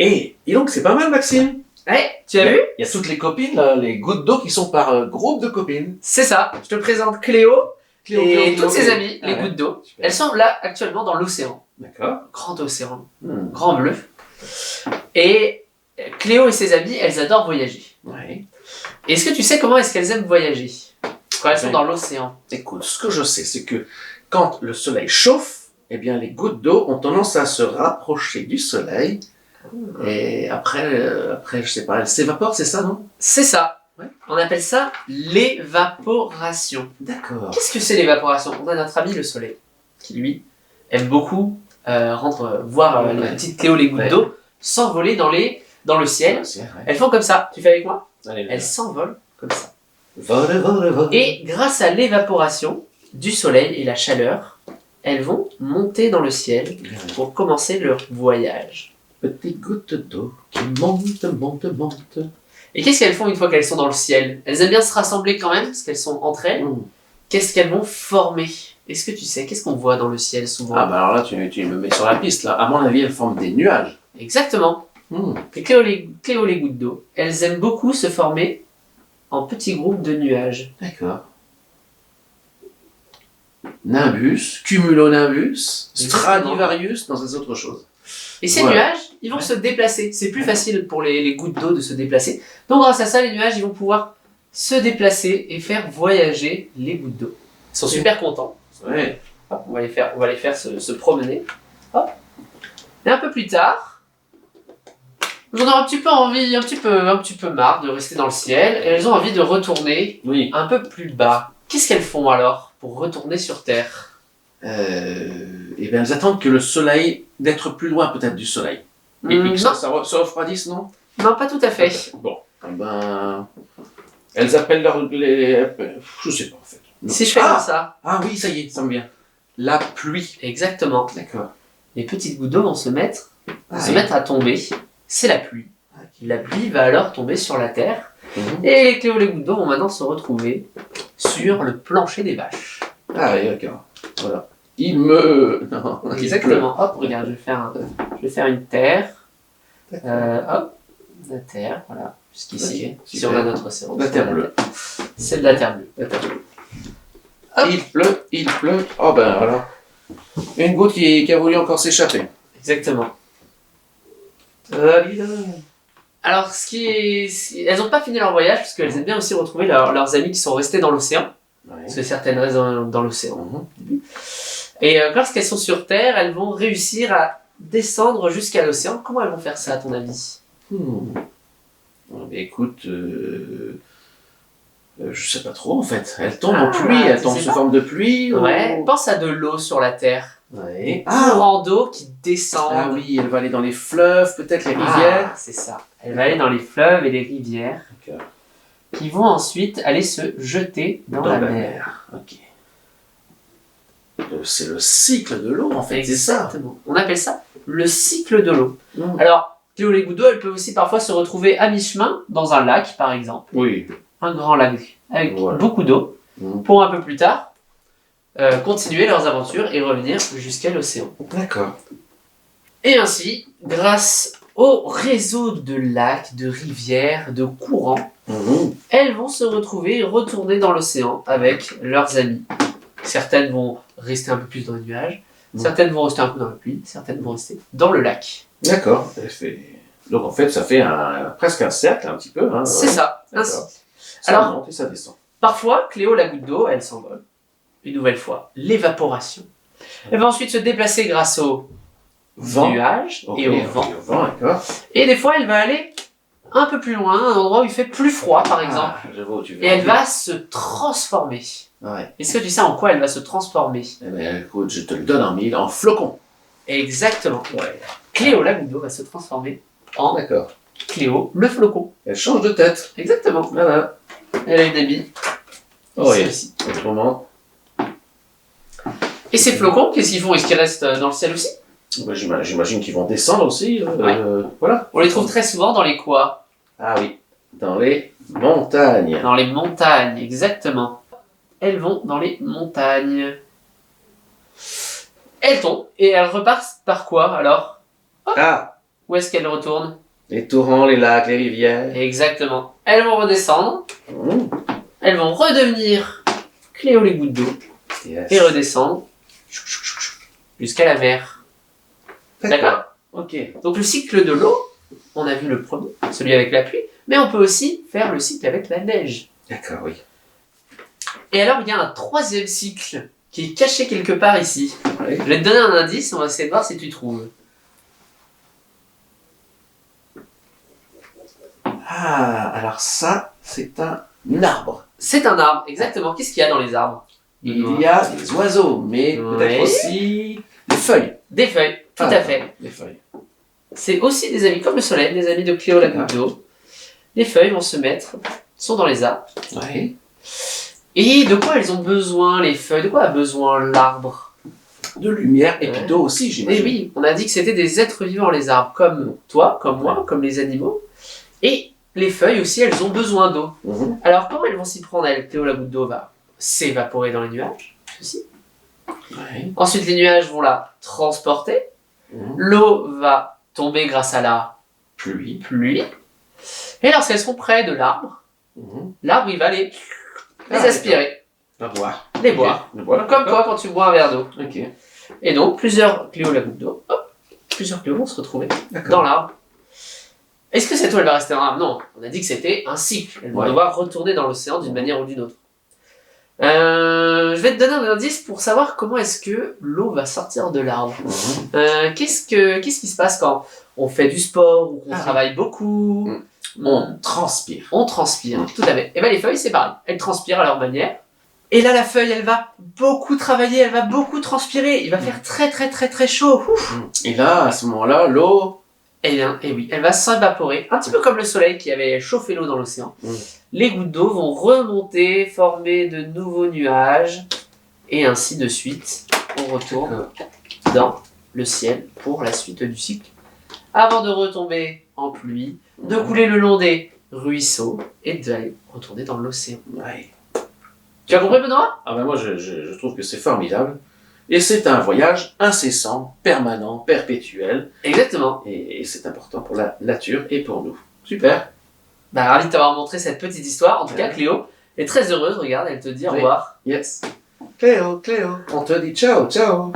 Et donc c'est pas mal, Maxime. Ouais, tu as vu? Il y a toutes les copines, là, les gouttes d'eau qui sont par groupe de copines. C'est ça. Je te présente Cléo et toutes ses Cléo. amies, les gouttes d'eau. Super. Elles sont là actuellement dans l'océan. D'accord. Grand océan, Hmm. grand bleu. Et Cléo et ses amies, elles adorent voyager. Ouais. Est-ce que tu sais comment est-ce qu'elles aiment voyager quand elles sont Ouais. dans l'océan? Écoute, ce que je sais, c'est que quand le soleil chauffe, eh bien les gouttes d'eau ont tendance à se rapprocher du soleil. Et après, je sais pas, elles s'évaporent, c'est ça, non? C'est ça. Ouais. On appelle ça l'évaporation. D'accord. Qu'est-ce que c'est l'évaporation? On a notre ami le soleil, qui lui aime beaucoup voir les Ouais. petites Cléo, les gouttes Ouais. d'eau, s'envoler dans le ciel. Ouais. Elles font comme ça. Tu fais avec moi? Allez, Elles s'envolent comme ça. vole, vole, vole. Et grâce à l'évaporation du soleil et la chaleur, elles vont monter dans le ciel pour commencer leur voyage. Petites gouttes d'eau qui montent, montent, montent. Et qu'est-ce qu'elles font une fois qu'elles sont dans le ciel? Elles aiment bien se rassembler quand même, parce qu'elles sont entre elles. Mmh. Qu'est-ce qu'elles vont former? Est-ce que tu sais? Qu'est-ce qu'on voit dans le ciel souvent? Ah bah alors là, tu me mets sur la piste, là. À mon avis, elles forment des nuages. Exactement. Mmh. Et Cléo, les gouttes d'eau, elles aiment beaucoup se former en petits groupes de nuages. D'accord. Nimbus, cumulonimbus, Stradivarius, dans ces autres choses. Et ces Voilà. nuages, ils vont se déplacer. C'est plus facile pour les gouttes d'eau de se déplacer. Donc grâce à ça, les nuages, ils vont pouvoir se déplacer et faire voyager les gouttes d'eau. Ils sont super contents. Ouais. Hop, on va les faire se promener. Hop. Et un peu plus tard, elles ont un petit peu envie, un petit peu marre de rester dans le ciel, et elles ont envie de retourner Oui. un peu plus bas. Qu'est-ce qu'elles font alors pour retourner sur Terre? Eh bien, elles attendent que le soleil, d'être plus loin peut-être du soleil. Et puis que Non, ça refroidisse, non? non, pas tout à fait. Bon. Eh ben, elles appellent je sais pas en fait. Non. Si je fais comme ça, Ah oui, ça y est, ça me vient. La pluie. exactement. D'accord. Les petites gouttes d'eau vont se mettre Ah, à tomber. C'est la pluie. La pluie va alors tomber sur la terre. Mhm. Et les Cléo, les gouttes d'eau vont maintenant se retrouver sur le plancher des vaches. Ah oui, d'accord. Voilà. Non, il pleut. Exactement. Hop, regarde, je vais faire une terre. Hop, la terre, voilà. Jusqu'ici. Ok, Si super. on a notre océan. La terre bleue. C'est de la terre bleue. La terre bleue. Hop. Il pleut. Oh ben voilà. Une goutte qui a voulu encore s'échapper. Exactement. Alors, elles n'ont pas fini leur voyage parce qu'elles aiment bien aussi retrouver leurs amis qui sont restés dans l'océan. Ouais. Parce que certaines restent dans l'océan. Mhm. Et lorsqu'elles sont sur Terre, elles vont réussir à descendre jusqu'à l'océan. Comment elles vont faire ça, à ton avis? Oh, ben, écoute, je sais pas trop en fait. Elle tombe en pluie, elle tu tombe sais sous pas. forme de pluie. Ouais, ou- pense à de l'eau sur la Terre. Ouais. Des courants d'eau qui descendent. Ah oui, elle va aller dans les fleuves, peut-être les rivières. Ah, c'est ça. Elle va aller dans les fleuves et les rivières D'accord. qui vont ensuite aller se jeter dans la mer. Ok. C'est le cycle de l'eau en fait, c'est ça. Exactement. On appelle ça le cycle de l'eau. Mm. Alors, Cléo, les gouttes d'eau, elles peuvent aussi parfois se retrouver à mi-chemin dans un lac, par exemple. Oui. Un grand lac avec Voilà. beaucoup d'eau. Mm. Pour un peu plus tard, continuer leurs aventures et revenir jusqu'à l'océan. D'accord. Et ainsi, grâce au réseau de lacs, de rivières, de courants, Mhm. elles vont se retrouver et retourner dans l'océan avec leurs amis. Certaines vont rester un peu plus dans les nuages, certaines vont rester un peu dans la pluie, certaines vont rester dans le lac. D'accord. Donc en fait, ça fait presque un cercle un petit peu. Hein. C'est ça, D'accord. ainsi. Ça Alors- monte et ça descend. Parfois, Cléo, la goutte d'eau, elle s'envole. Une nouvelle fois, l'évaporation. Elle va ensuite se déplacer grâce au Vent. nuages Ok, et au vent. ok, au vent, d'accord. Et des fois, elle va aller un peu plus loin, à un endroit où il fait plus froid, par exemple. Ah, je vois où tu veux Et elle en venir. va se transformer. Ouais. Est-ce que tu sais en quoi elle va se transformer? Eh ben, écoute, je te le donne en mille, en flocon. Exactement. Ouais. Cléo, la goutte d'eau, va se transformer en D'accord. Cléo, le flocon. Elle change de tête. Exactement. Voilà. Elle a une amie. Oh, Ici, oui. ici. Autrement, Et ces flocons, qu'est-ce qu'ils font? Est-ce qu'ils restent dans le ciel aussi? bah, j'imagine qu'ils vont descendre aussi. Voilà. On les trouve très souvent dans les quoi? Ah oui, dans les montagnes. Dans les montagnes, exactement. Elles vont dans les montagnes. Elles tombent et elles repartent par quoi alors? Ah, où est-ce qu'elles retournent? Les torrents, les lacs, les rivières. Exactement. Elles vont redescendre. Mmh. Elles vont redevenir Cléo les gouttes d'eau Yes. et redescendre jusqu'à la mer. D'accord? Ok. Donc le cycle de l'eau, on a vu le premier, celui avec la pluie, mais on peut aussi faire le cycle avec la neige. D'accord, oui. Et alors il y a un troisième cycle qui est caché quelque part ici. Oui. Je vais te donner un indice, on va essayer de voir si tu trouves. Ah, alors ça, c'est un arbre. C'est un arbre, exactement. Qu'est-ce qu'il y a dans les arbres? Il y a des oiseaux, mais peut-être Oui. aussi des feuilles. Des feuilles, tout à fait. Des feuilles. C'est aussi des amis comme le soleil, des amis de Cléo la goutte d'eau. Les feuilles vont se mettre, sont dans les arbres. Oui. Et de quoi elles ont besoin, les feuilles? De quoi a besoin l'arbre? De lumière et puis d'eau aussi, Eh j'imagine. oui, on a dit que c'était des êtres vivants, les arbres, comme toi, comme moi, comme les animaux. Et les feuilles aussi, elles ont besoin d'eau. Mhm. Alors comment elles vont s'y prendre, elles? Cléo la goutte d'eau va s'évaporer dans les nuages, ceci. Oui. Ensuite, les nuages vont la transporter. Mhm. L'eau va tomber grâce à la Pluie. pluie. Et lorsqu'elles sont près de l'arbre, Mhm. l'arbre, il va les Ah, aspirer, À boire. les boire. Le boire. Comme toi quand tu bois un verre d'eau. Ok. Et donc, plusieurs Cléo la goutte d'eau, hop, plusieurs Cléo vont se retrouver D'accord. dans l'arbre. Est-ce que cette eau, elle va rester dans l'arbre? Non, on a dit que c'était un cycle. Elles vont Ouais. devoir retourner dans l'océan d'une manière ou d'une autre. Je vais te donner un indice pour savoir comment est-ce que l'eau va sortir de l'arbre. Mhm. Qu'est-ce qui se passe quand on fait du sport ou qu'on Ah. travaille beaucoup? On transpire. On transpire, tout à fait. Et bien les feuilles, c'est pareil. Elles transpirent à leur manière. Et là, la feuille, elle va beaucoup travailler, elle va beaucoup transpirer. Il va faire très très très très chaud. Ouf. Et là, à ce moment-là, l'eau. Eh bien, eh oui, elle va s'évaporer. Un petit peu comme le soleil qui avait chauffé l'eau dans l'océan. Mm. Les gouttes d'eau vont remonter, former de nouveaux nuages. Et ainsi de suite, on retourne dans le ciel pour la suite du cycle. Avant de retomber en pluie, de couler le long des ruisseaux et d'aller retourner dans l'océan. Ouais. Tu as compris, Benoît? Ah ben moi, je trouve que c'est formidable. Et c'est un voyage incessant, permanent, perpétuel. Exactement. Et c'est important pour la nature et pour nous. Super. Bah, ravi de t'avoir montré cette petite histoire. En tout cas, Ouais. Cléo est très heureuse. Regarde, elle te dit au Oui. revoir. Yes. Cléo, Cléo. On te dit ciao, ciao.